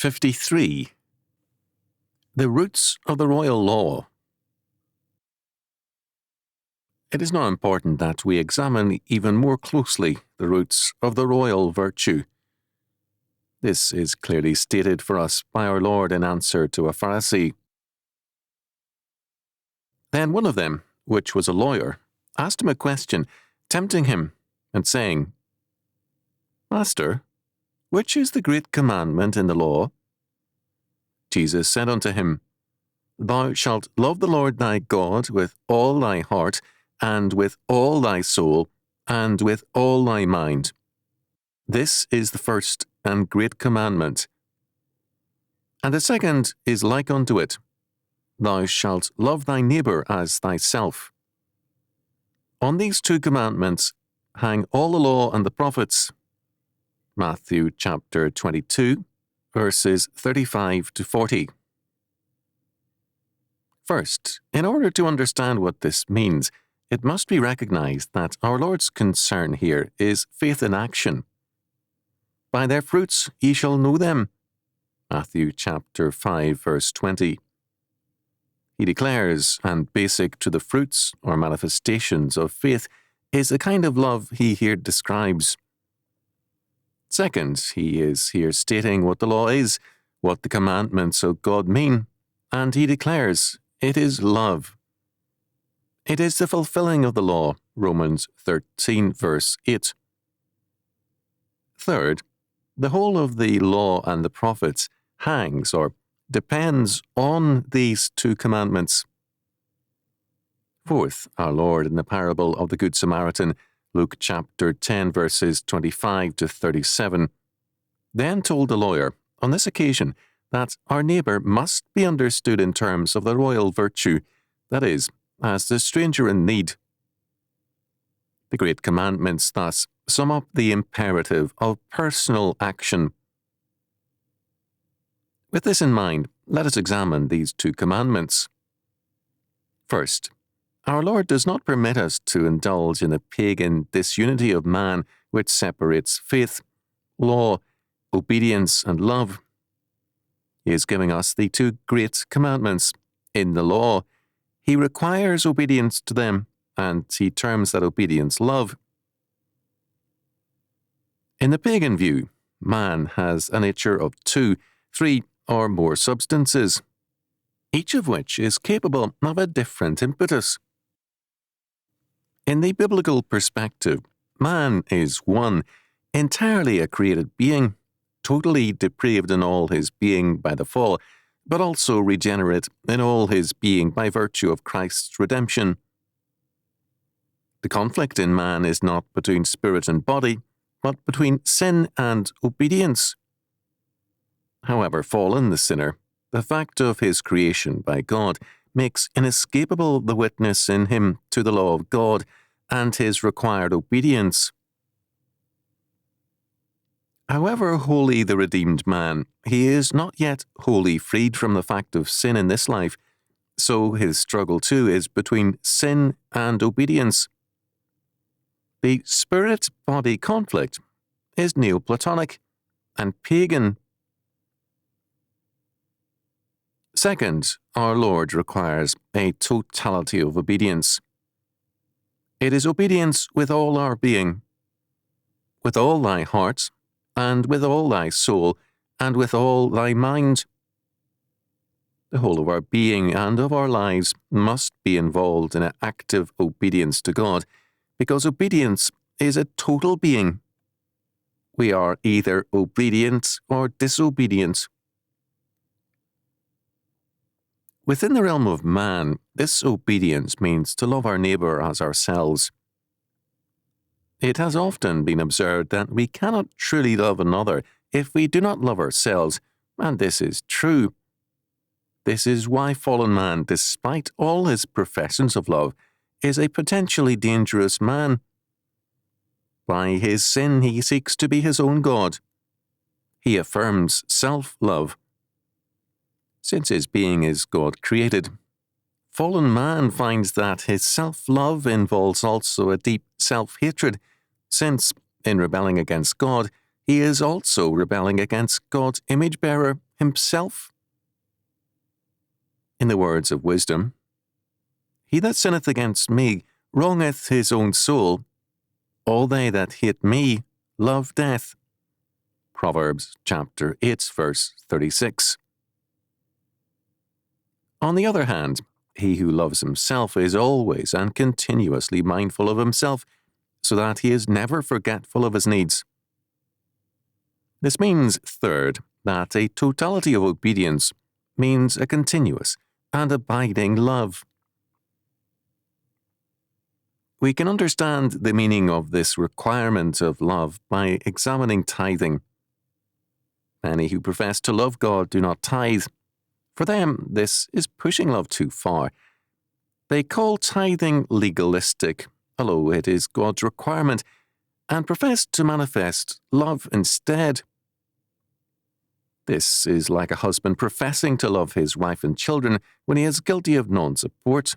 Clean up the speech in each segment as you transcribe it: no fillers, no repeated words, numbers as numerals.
53. The roots of the royal law. It is now important that we examine even more closely the roots of the royal virtue. This is clearly stated for us by our Lord in answer to a Pharisee. Then one of them, which was a lawyer, asked him a question, tempting him, and saying, Master, which is the great commandment in the law? Jesus said unto him, Thou shalt love the Lord thy God with all thy heart, and with all thy soul, and with all thy mind. This is the first and great commandment. And the second is like unto it, Thou shalt love thy neighbour as thyself. On these two commandments hang all the law and the prophets. Matthew chapter 22, verses 35 to 40. First, in order to understand what this means, it must be recognized that our Lord's concern here is faith in action. By their fruits ye shall know them. Matthew chapter 5, verse 20. He declares, and basic to the fruits or manifestations of faith is the kind of love he here describes. Second, he is here stating what the law is, what the commandments of God mean, and he declares it is love. It is the fulfilling of the law, Romans 13, verse 8. Third, the whole of the law and the prophets hangs or depends on these two commandments. Fourth, our Lord in the parable of the Good Samaritan, Luke chapter 10, verses 25 to 37, then told the lawyer, on this occasion, that our neighbour must be understood in terms of the royal virtue, that is, as the stranger in need. The great commandments thus sum up the imperative of personal action. With this in mind, let us examine these two commandments. First, our Lord does not permit us to indulge in the pagan disunity of man which separates faith, law, obedience, and love. He is giving us the two great commandments. In the law, he requires obedience to them, and he terms that obedience love. In the pagan view, man has a nature of 2, 3, or more substances, each of which is capable of a different impetus. In the biblical perspective, man is one, entirely a created being, totally depraved in all his being by the fall, but also regenerate in all his being by virtue of Christ's redemption. The conflict in man is not between spirit and body, but between sin and obedience. However fallen the sinner, the fact of his creation by God makes inescapable the witness in him to the law of God and his required obedience. However holy the redeemed man, he is not yet wholly freed from the fact of sin in this life, so his struggle too is between sin and obedience. The spirit-body conflict is Neoplatonic and pagan. Second, our Lord requires a totality of obedience. It is obedience with all our being, with all thy heart, and with all thy soul, and with all thy mind. The whole of our being and of our lives must be involved in an active obedience to God, because obedience is a total being. We are either obedient or disobedient. Within the realm of man, this obedience means to love our neighbour as ourselves. It has often been observed that we cannot truly love another if we do not love ourselves, and this is true. This is why fallen man, despite all his professions of love, is a potentially dangerous man. By his sin he seeks to be his own God. He affirms self-love. Since his being is God-created, fallen man finds that his self-love involves also a deep self-hatred, since, in rebelling against God, he is also rebelling against God's image-bearer himself? In the words of wisdom, "He that sinneth against me wrongeth his own soul. All they that hate me love death." Proverbs chapter 8, verse 36. On the other hand, he who loves himself is always and continuously mindful of himself, so that he is never forgetful of his needs. This means, third, that a totality of obedience means a continuous and abiding love. We can understand the meaning of this requirement of love by examining tithing. Many who profess to love God do not tithe. For them, this is pushing love too far. They call tithing legalistic, although it is God's requirement, and profess to manifest love instead. This is like a husband professing to love his wife and children when he is guilty of non-support.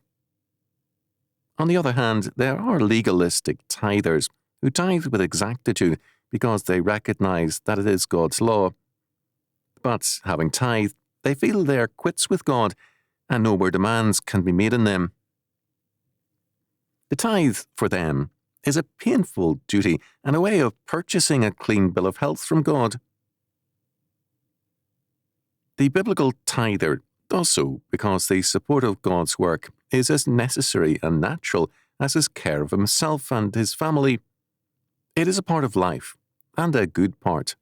On the other hand, there are legalistic tithers who tithe with exactitude because they recognize that it is God's law. But having tithed, they feel they are quits with God and no more demands can be made on them. The tithe, for them, is a painful duty and a way of purchasing a clean bill of health from God. The biblical tither does so because the support of God's work is as necessary and natural as his care of himself and his family. It is a part of life, and a good part.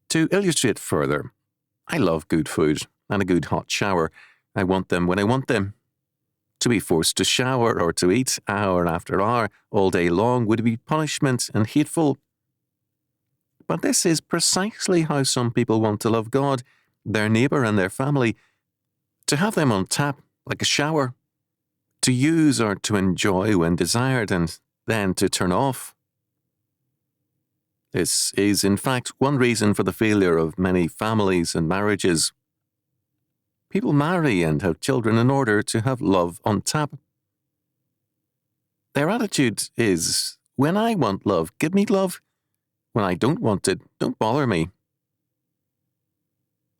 To illustrate further, I love good food and a good hot shower. I want them when I want them. To be forced to shower or to eat hour after hour all day long would be punishment and hateful. But this is precisely how some people want to love God, their neighbour and their family, to have them on tap like a shower, to use or to enjoy when desired and then to turn off. This is in fact one reason for the failure of many families and marriages. People marry and have children in order to have love on tap. Their attitude is, when I want love, give me love. When I don't want it, don't bother me.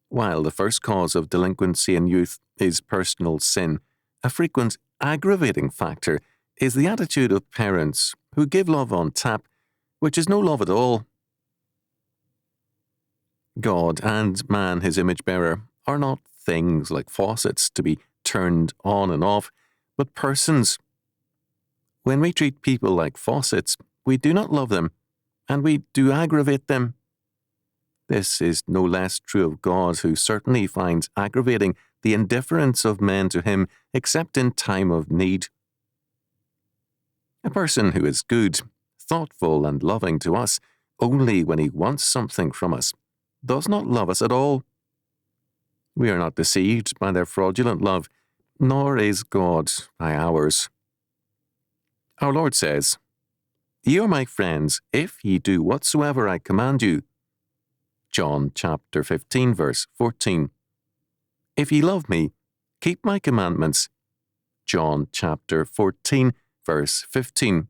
While the first cause of delinquency in youth is personal sin, a frequent aggravating factor is the attitude of parents who give love on tap, which is no love at all. God and man, his image bearer, are not things like faucets to be turned on and off, but persons. When we treat people like faucets, we do not love them, and we do aggravate them. This is no less true of God, who certainly finds aggravating the indifference of men to him except in time of need. A person who is good, thoughtful, and loving to us only when he wants something from us does not love us at all. We are not deceived by their fraudulent love, nor is God by ours. Our Lord says, "Ye are my friends, if ye do whatsoever I command you." John chapter 15, verse 14. "If ye love me, keep my commandments." John chapter 14, verse 15.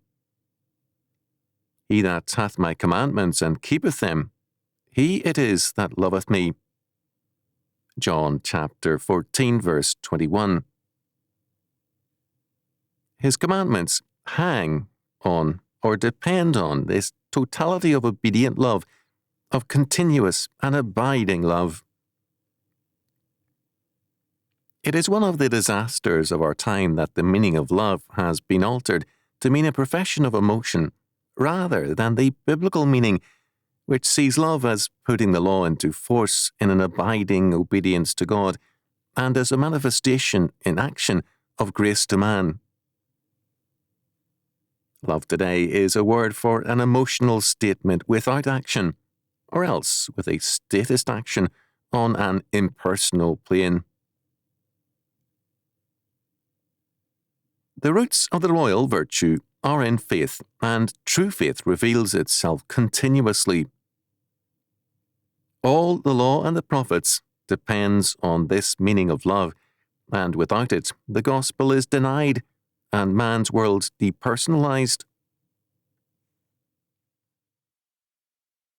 "He that hath my commandments and keepeth them, he it is that loveth me." John chapter 14, verse 21. His commandments hang on or depend on this totality of obedient love, of continuous and abiding love. It is one of the disasters of our time that the meaning of love has been altered to mean a profession of emotion, rather than the biblical meaning, which sees love as putting the law into force in an abiding obedience to God, and as a manifestation in action of grace to man. Love today is a word for an emotional statement without action, or else with a statist action on an impersonal plane. The roots of the royal virtue are in faith, and true faith reveals itself continuously. All the law and the prophets depends on this meaning of love, and without it, the gospel is denied, and man's world depersonalized.